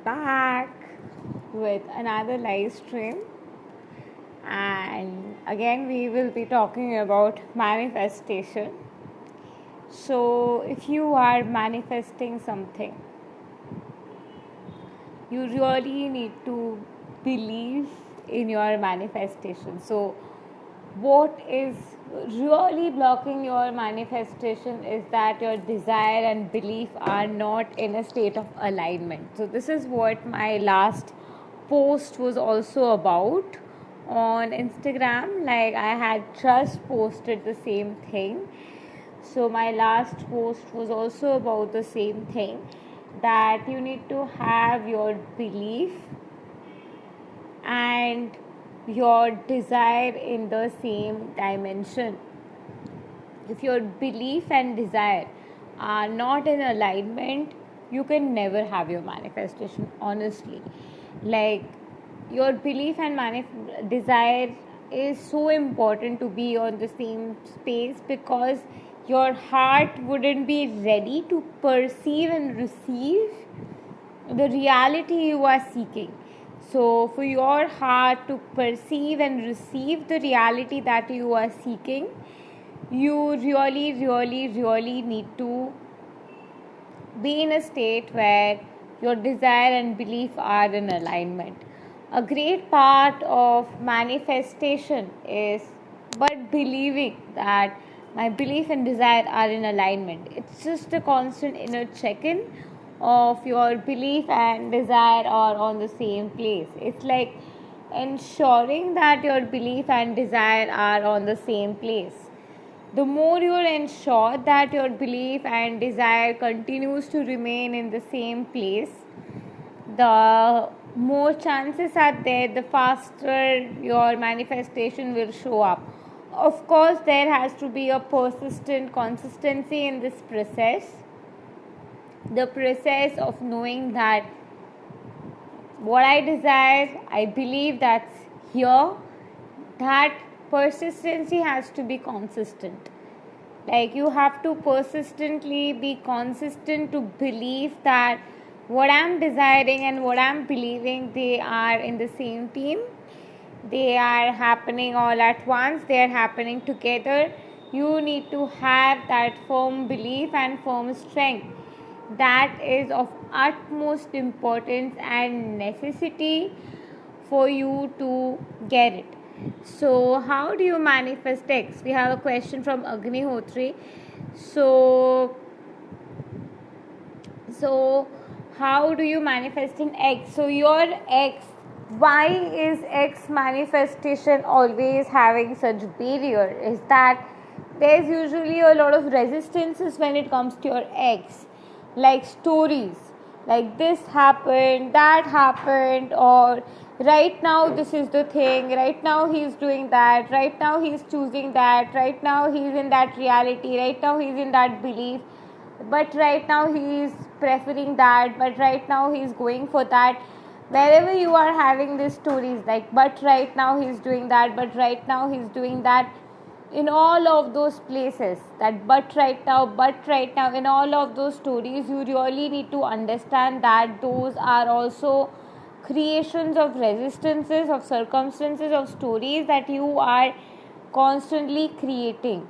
back with another live stream, and again, we will be talking about manifestation. So, if you are manifesting something, you really need to believe in your manifestation. So, what is really blocking your manifestation is that your desire and belief are not in a state of alignment. So this is what my last post was also about on Instagram. Like, I had just posted the same thing, so my last post was also about the same thing, that you need to have your belief and your desire in the same dimension. If your belief and desire are not in alignment, you can never have your manifestation, honestly. Like, your belief and desire is so important to be on the same space, because your heart wouldn't be ready to perceive and receive the reality you are seeking. So, for your heart to perceive and receive the reality that you are seeking, you really need to be in a state where your desire and belief are in alignment. A great part of manifestation is but believing that my belief and desire are in alignment. It's just a constant inner check-in of your belief and desire are on the same place. It's like ensuring that your belief and desire are on the same place. The more you ensure that your belief and desire continues to remain in the same place, the more chances are there, the faster your manifestation will show up. Of course, there has to be a persistent consistency in this process. The process of knowing that what I desire, I believe that's here, that persistency has to be consistent. Like, you have to persistently be consistent to believe that what I'm desiring and what I'm believing, they are in the same team. They are happening all at once. They are happening together. You need to have that firm belief and firm strength. That is of utmost importance and necessity for you to get it. So, how do you manifest X? We have a question from Agnihotri. So how do you manifest in X? So, your X, why is X manifestation always having such barrier? Is that there's usually a lot of resistances when it comes to your X, like stories, like this happened, that happened, or right now this is the thing, right now he's doing that, right now he's choosing that, right now he's in that reality, right now he's in that belief, but right now he's preferring that, but right now he's going for that. Wherever you are having these stories, like, but right now he's doing that, but right now he's doing that, in all of those places, that but right now, in all of those stories, you really need to understand that those are also creations of resistances, of circumstances, of stories that you are constantly creating.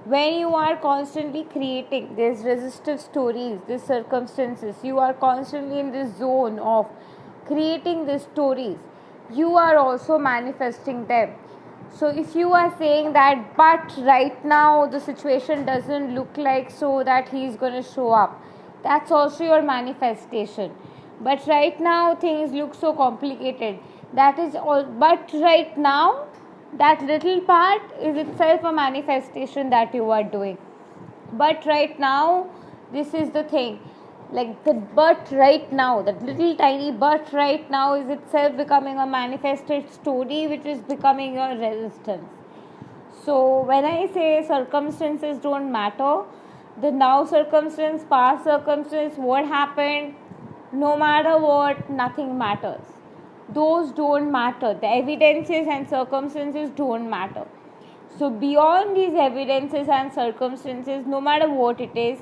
When you are constantly creating these resistive stories, these circumstances, you are constantly in this zone of creating these stories, you are also manifesting them. So if you are saying that, but right now the situation doesn't look like so that he is going to show up, that's also your manifestation. But right now things look so complicated, that is all. But right now, that little part is itself a manifestation that you are doing. But right now, this is the thing. Like, the but right now, that little tiny but right now is itself becoming a manifested story, which is becoming your resistance. So when I say circumstances don't matter, the now circumstance, past circumstance, what happened, no matter what, nothing matters. Those don't matter. The evidences and circumstances don't matter. So beyond these evidences and circumstances, no matter what it is,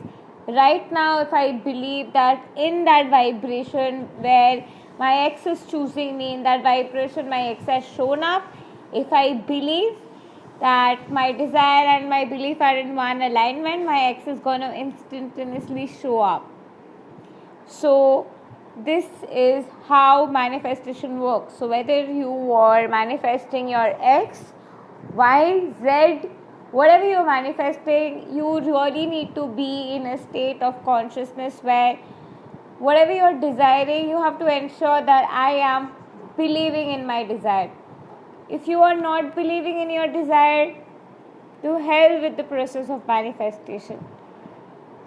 Right now, if I believe that in that vibration where my ex is choosing me, in that vibration my ex has shown up, if I believe that my desire and my belief are in one alignment, my ex is going to instantaneously show up. So this is how manifestation works. So whether you are manifesting your X, Y, Z, whatever you're manifesting, you really need to be in a state of consciousness where whatever you're desiring, you have to ensure that I am believing in my desire. If you are not believing in your desire, to hell with the process of manifestation.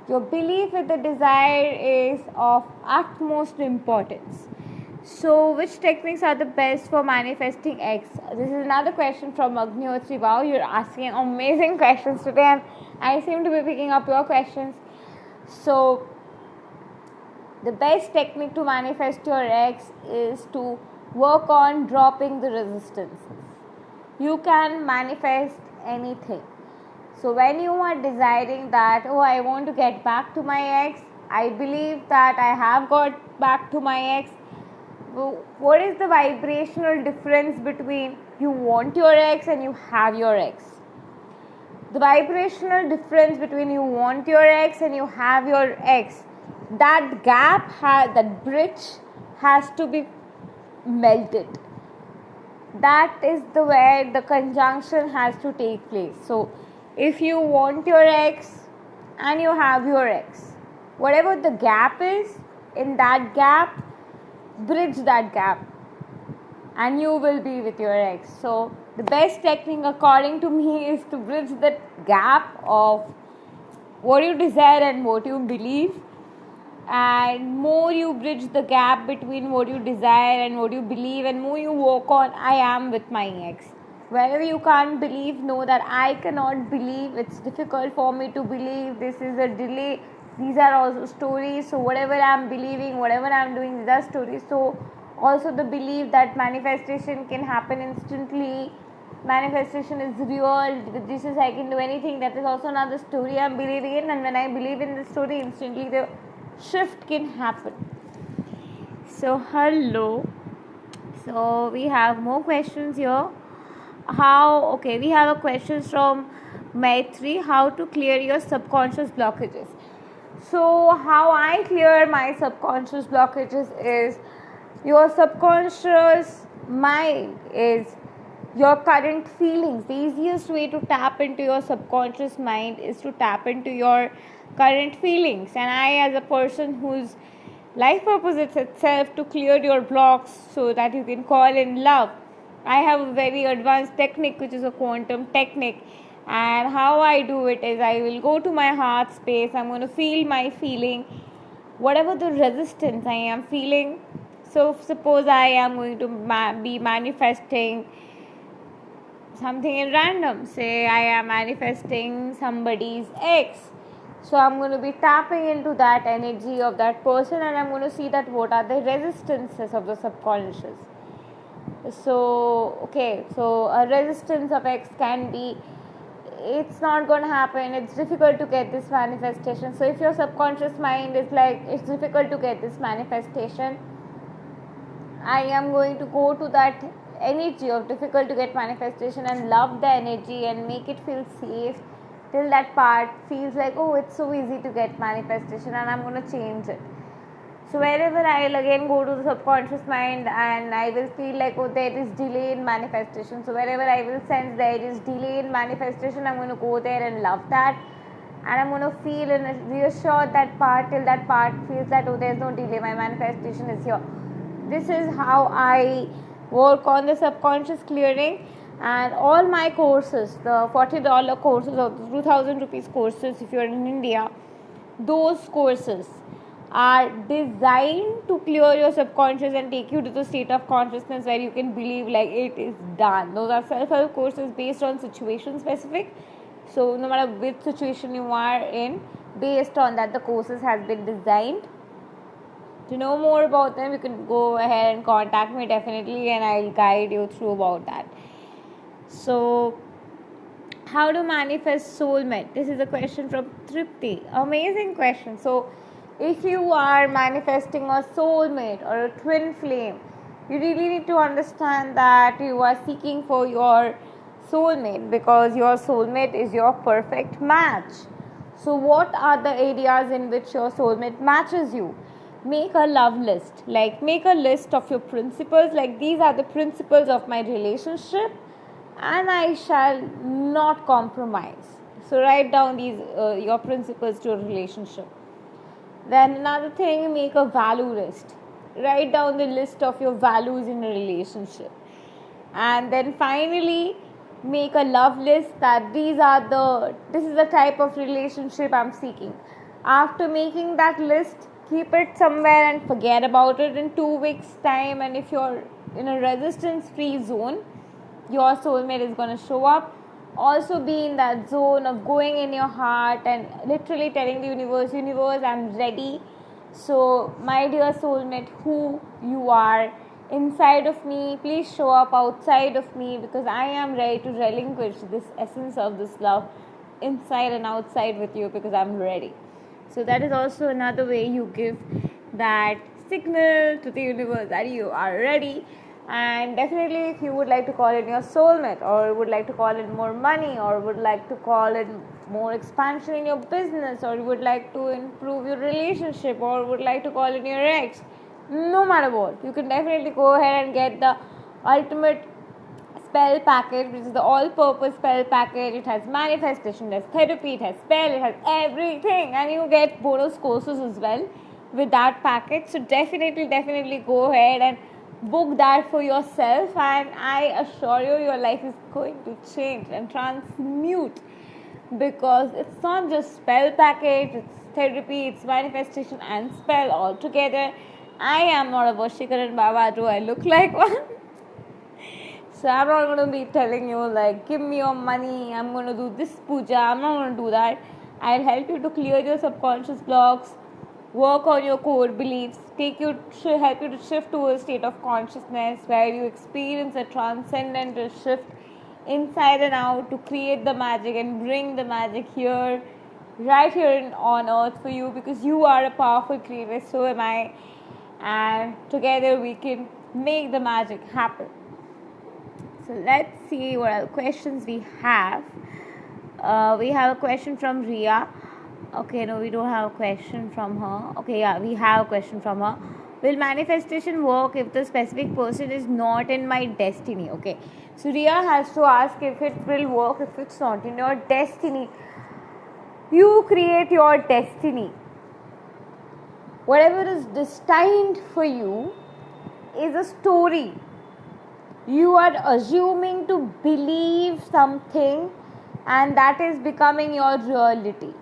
Your belief with the desire is of utmost importance. So, which techniques are the best for manifesting X? This is another question from Agnihotri. Wow, you're asking amazing questions today, and I seem to be picking up your questions. So, the best technique to manifest your X is to work on dropping the resistances. You can manifest anything. So when you are desiring that, oh, I want to get back to my ex, I believe that I have got back to my ex. What is the vibrational difference between you want your ex and you have your ex? The vibrational difference between you want your ex and you have your ex, that gap, that bridge has to be melted. That is the where the conjunction has to take place. So if you want your ex and you have your ex, whatever the gap is, in that gap, bridge that gap and you will be with your ex. So the best technique according to me is to bridge the gap of what you desire and what you believe, and more you bridge the gap between what you desire and what you believe, and more you work on I am with my ex. Wherever you can't believe, know that I cannot believe, it's difficult for me to believe, this is a delay, these are also stories. So whatever I'm believing, whatever I'm doing, these are stories. So also the belief that manifestation can happen instantly, manifestation is real, with Jesus I can do anything, that is also another story I'm believing in. And when I believe in the story, instantly the shift can happen. So hello, so we have more questions here. We have a question from Maitri, how to clear your subconscious blockages. So how I clear my subconscious blockages is, your subconscious mind is your current feelings. The easiest way to tap into your subconscious mind is to tap into your current feelings. And I, as a person whose life purpose is itself to clear your blocks so that you can call in love, I have a very advanced technique which is a quantum technique. And how I do it is, I will go to my heart space, I'm going to feel my feeling, whatever the resistance I am feeling. So suppose I am going to be manifesting something in random, say I am manifesting somebody's ex. So I'm going to be tapping into that energy of that person, and I'm going to see that what are the resistances of the subconscious. So a resistance of X can be, it's not going to happen, it's difficult to get this manifestation. So if your subconscious mind is like, it's difficult to get this manifestation, I am going to go to that energy of difficult to get manifestation and love the energy and make it feel safe till that part feels like, oh, it's so easy to get manifestation, and I'm going to change it. So wherever I'll again go to the subconscious mind and I will feel like, oh, there is delay in manifestation. So wherever I will sense there is delay in manifestation, I'm going to go there and love that. And I'm going to feel and reassure that part till that part feels that, oh, there's no delay, my manifestation is here. This is how I work on the subconscious clearing. And all my courses, the $40 courses or the 2,000 rupees courses if you're in India, those courses are designed to clear your subconscious and take you to the state of consciousness where you can believe like it is done. Those are self-help courses based on situation specific. So no matter which situation you are in, based on that the courses has been designed. To know more about them, you can go ahead and contact me definitely, and I'll guide you through about that. So How to manifest soulmate? This is a question from Tripti. Amazing question. So, if you are manifesting a soulmate or a twin flame, you really need to understand that you are seeking for your soulmate, because your soulmate is your perfect match. So, what are the areas in which your soulmate matches you? Make a love list. Like, make a list of your principles. Like, these are the principles of my relationship, and I shall not compromise. So write down these your principles to a relationship. Then another thing, make a value list. Write down the list of your values in a relationship. And then finally, make a love list that this is the type of relationship I'm seeking. After making that list, keep it somewhere and forget about it in 2 weeks time. And if you're in a resistance free zone, your soulmate is going to show up. Also be in that zone of going in your heart and literally telling the universe, I'm ready. So my dear soulmate, who you are inside of me, please show up outside of me, because I am ready to relinquish this essence of this love inside and outside with you, because I'm ready. So that is also another way you give that signal to the universe that you are ready. And definitely, if you would like to call in your soulmate, or would like to call in more money, or would like to call in more expansion in your business, or you would like to improve your relationship, or would like to call in your ex, no matter what, you can definitely go ahead and get the ultimate spell package, which is the all-purpose spell package. It has manifestation, it has therapy, it has spell, it has everything, and you get bonus courses as well with that package. So definitely go ahead and book that for yourself, and I assure you, your life is going to change and transmute, because it's not just spell package, it's therapy, it's manifestation and spell all together. I am not a Vashikaran Baba. Do I look like one? So I'm not going to be telling you like, give me your money, I'm going to do this puja. I'm not going to do that. I'll help you to clear your subconscious blocks, work on your core beliefs, help you to shift to a state of consciousness where you experience a transcendental shift inside and out, to create the magic and bring the magic here, right here on earth for you, because you are a powerful creator, so am I, and together we can make the magic happen. So let's see what other questions we have. We have a question from Ria. Okay, no, we don't have a question from her. Okay, yeah, we have a question from her. Will manifestation work if the specific person is not in my destiny? Okay, so Ria has to ask if it will work if it's not in your destiny. You create your destiny. Whatever is destined for you is a story. You are assuming to believe something, and that is becoming your reality.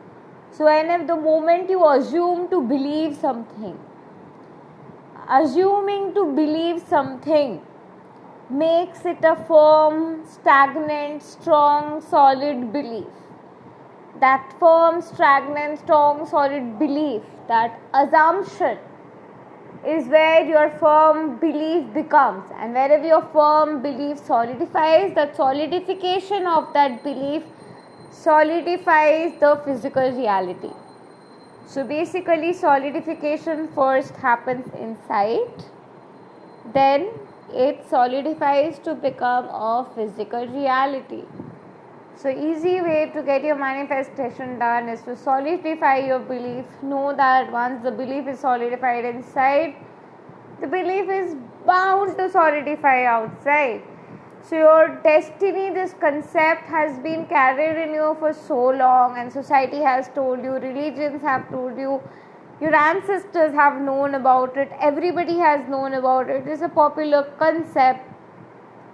So the moment you assume to believe something, assuming to believe something makes it a firm, stagnant, strong, solid belief. That firm, stagnant, strong, solid belief, that assumption is where your firm belief becomes. And wherever your firm belief solidifies, the solidification of that belief solidifies the physical reality. So basically, solidification first happens inside, then it solidifies to become a physical reality. So easy way to get your manifestation done is to solidify your belief. Know that once the belief is solidified inside, the belief is bound to solidify outside. So your destiny, this concept has been carried in you for so long, and society has told you, religions have told you, your ancestors have known about it, everybody has known about it. It is a popular concept.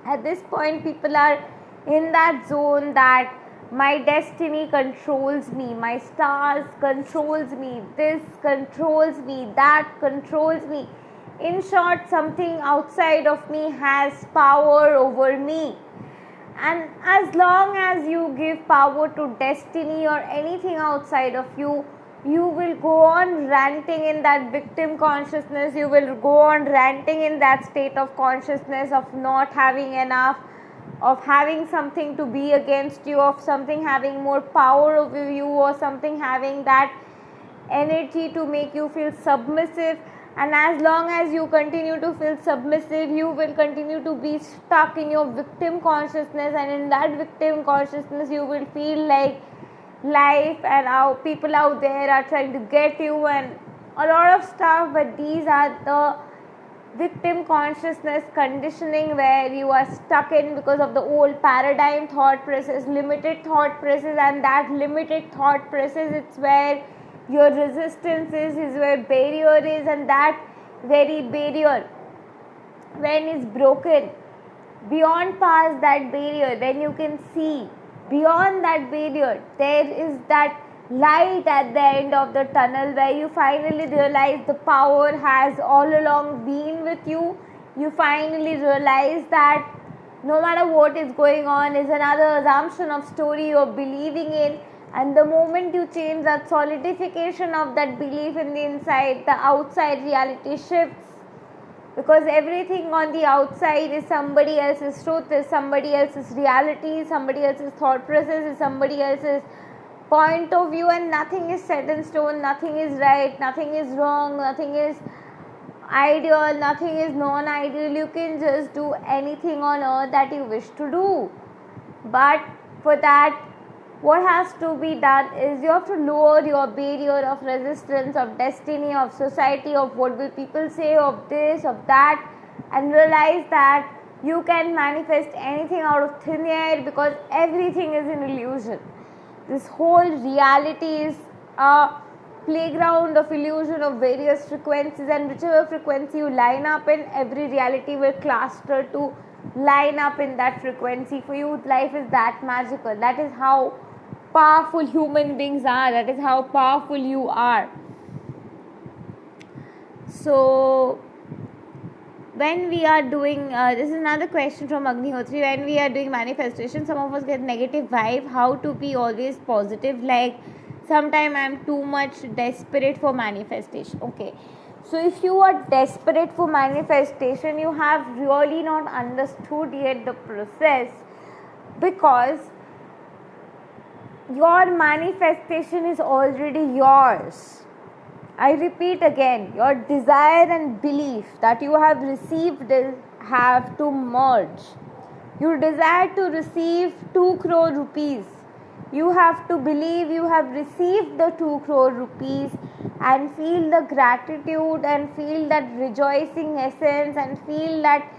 At this point, people are in that zone that my destiny controls me, my stars controls me, this controls me, that controls me. In short, something outside of me has power over me. And as long as you give power to destiny or anything outside of you, you will go on ranting in that victim consciousness. You will go on ranting in that state of consciousness of not having enough, of having something to be against you, of something having more power over you, or something having that energy to make you feel submissive. And as long as you continue to feel submissive, you will continue to be stuck in your victim consciousness, and in that victim consciousness you will feel like life and how people out there are trying to get you and a lot of stuff. But these are the victim consciousness conditioning where you are stuck in because of the old paradigm thought process, limited thought process, and that limited thought process, it's where your resistance is where barrier is. And that very barrier, when it's broken, beyond past that barrier, then you can see beyond that barrier there is that light at the end of the tunnel, where you finally realize the power has all along been with you. You finally realize that no matter what is going on is another assumption of story you're believing in. And the moment you change that solidification of that belief in the inside, the outside reality shifts. Because everything on the outside is somebody else's truth, is somebody else's reality, somebody else's thought process, is somebody else's point of view, and nothing is set in stone, nothing is right, nothing is wrong, nothing is ideal, nothing is non-ideal. You can just do anything on earth that you wish to do. But for that, what has to be done is you have to lower your barrier of resistance, of destiny, of society, of what will people say, of this, of that, and realize that you can manifest anything out of thin air, because everything is an illusion. This whole reality is a playground of illusion of various frequencies, and whichever frequency you line up in, every reality will cluster to line up in that frequency. For you, life is that magical. That is how powerful human beings are. That is how powerful you are. So when we are doing this is another question from Agnihotri. When we are doing manifestation, some of us get negative vibe. How to be always positive? Like sometimes I am too much desperate for manifestation. Okay, so if you are desperate for manifestation, you have really not understood yet the process, because your manifestation is already yours. I repeat again, your desire and belief that you have received have to merge. You desire to receive 2 crore rupees. You have to believe you have received the 2 crore rupees and feel the gratitude and feel that rejoicing essence and feel that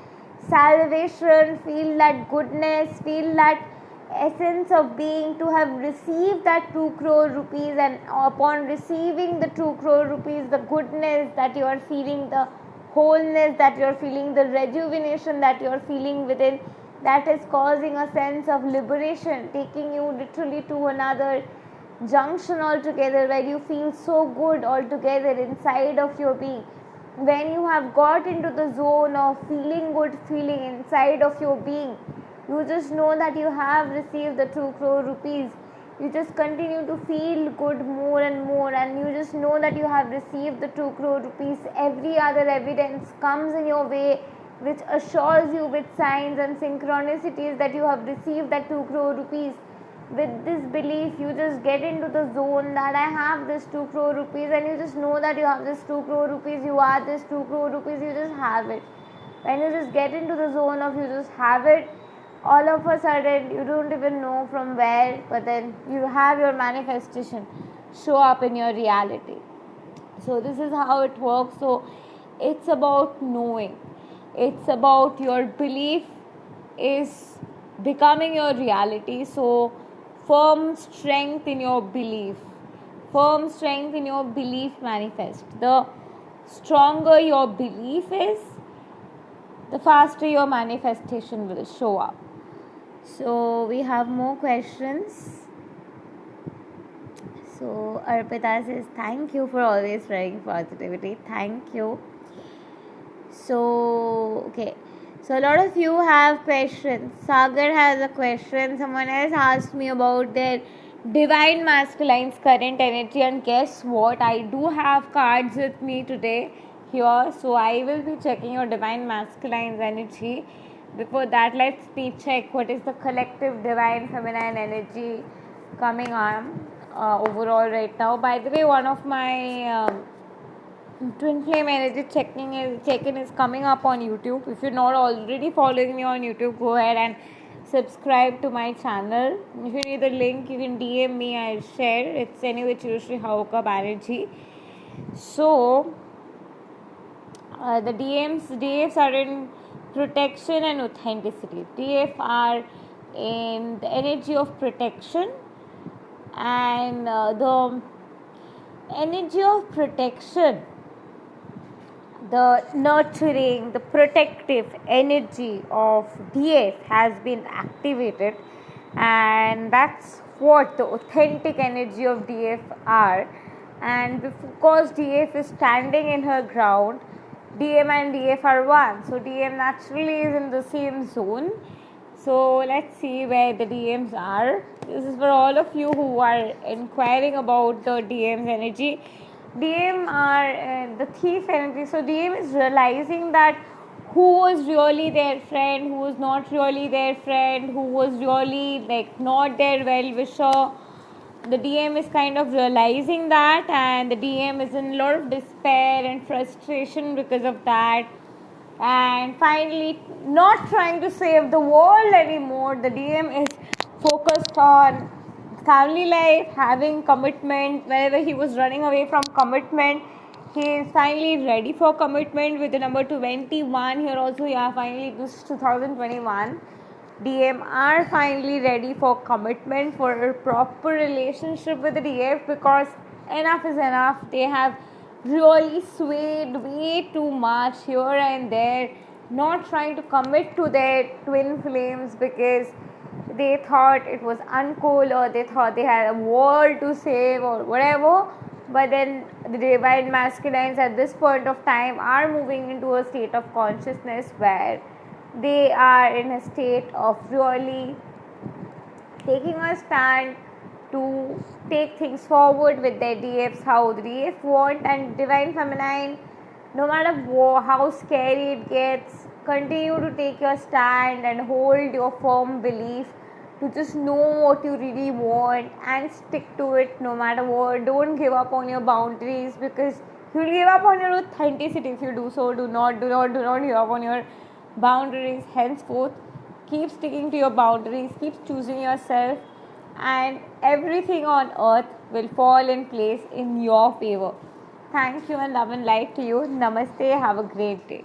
salvation, feel that goodness, feel that essence of being, to have received that 2 crore rupees. And upon receiving the 2 crore rupees, the goodness that you are feeling, the wholeness that you are feeling, the rejuvenation that you are feeling within, that is causing a sense of liberation, taking you literally to another junction altogether, where you feel so good altogether inside of your being. When you have got into the zone of feeling good, feeling inside of your being, you just know that you have received the 2 crore rupees. You just continue to feel good more and more, and you just know that you have received the 2 crore rupees. Every other evidence comes in your way which assures you with signs and synchronicities that you have received that 2 crore rupees. With this belief, you just get into the zone that I have this 2 crore rupees, and you just know that you have this 2 crore rupees, you are this 2 crore rupees, you just have it. When you just get into the zone of you just have it, all of a sudden you don't even know from where, but then you have your manifestation show up in your reality. So this is how it works. So it's about knowing, it's about your belief is becoming your reality. So firm strength in your belief, firm strength in your belief manifest. The stronger your belief is, the faster your manifestation will show up. So we have more questions. So Arpita says, thank you for always spreading positivity. Thank you. So okay, so a lot of you have questions. Sagar has a question. Someone else asked me about their divine masculine's current energy, and guess what, I do have cards with me today here, so I will be checking your divine masculine's energy. before that, let's check what is the collective divine feminine energy coming on overall right now. By the way, one of my twin flame energy check-in is coming up on YouTube. If you're not already following me on YouTube, go ahead and subscribe to my channel. If you need the link, you can DM me. I'll share. It's anyway Chirushree Hauka Banerjee. So the DFs are in protection and authenticity. DF are in the energy of protection, and the energy of protection, the nurturing, the protective energy of DF has been activated, and that's what the authentic energy of DF are. And because DF is standing in her ground, DM and DF are one, so DM naturally is in the same zone. So let's see where the DMs are. This is for all of you who are inquiring about the DM's energy. DM are the thief energy. So DM is realizing that who was really their friend, who was not really their friend, who was really like not their well-wisher. The DM is kind of realizing that, and the DM is in a lot of despair and frustration because of that. And finally, not trying to save the world anymore. The DM is focused on family life, having commitment. Wherever he was running away from commitment, he is finally ready for commitment with the number 21. Here also, yeah, finally this is 2021. DM are finally ready for commitment, for a proper relationship with the DF, because enough is enough. They have really swayed way too much here and there, not trying to commit to their twin flames because they thought it was uncool, or they thought they had a world to save or whatever. But then the divine masculines at this point of time are moving into a state of consciousness where they are in a state of really taking a stand to take things forward with their DFs, how the DF want. And divine feminine, no matter how scary it gets, continue to take your stand and hold your firm belief to just know what you really want and stick to it no matter what. Don't give up on your boundaries, because you'll give up on your authenticity if you do so. Do not give up on your boundaries. Henceforth, keep sticking to your boundaries, keep choosing yourself, and everything on earth will fall in place in your favor. Thank you, and love and light to you. Namaste. Have a great day.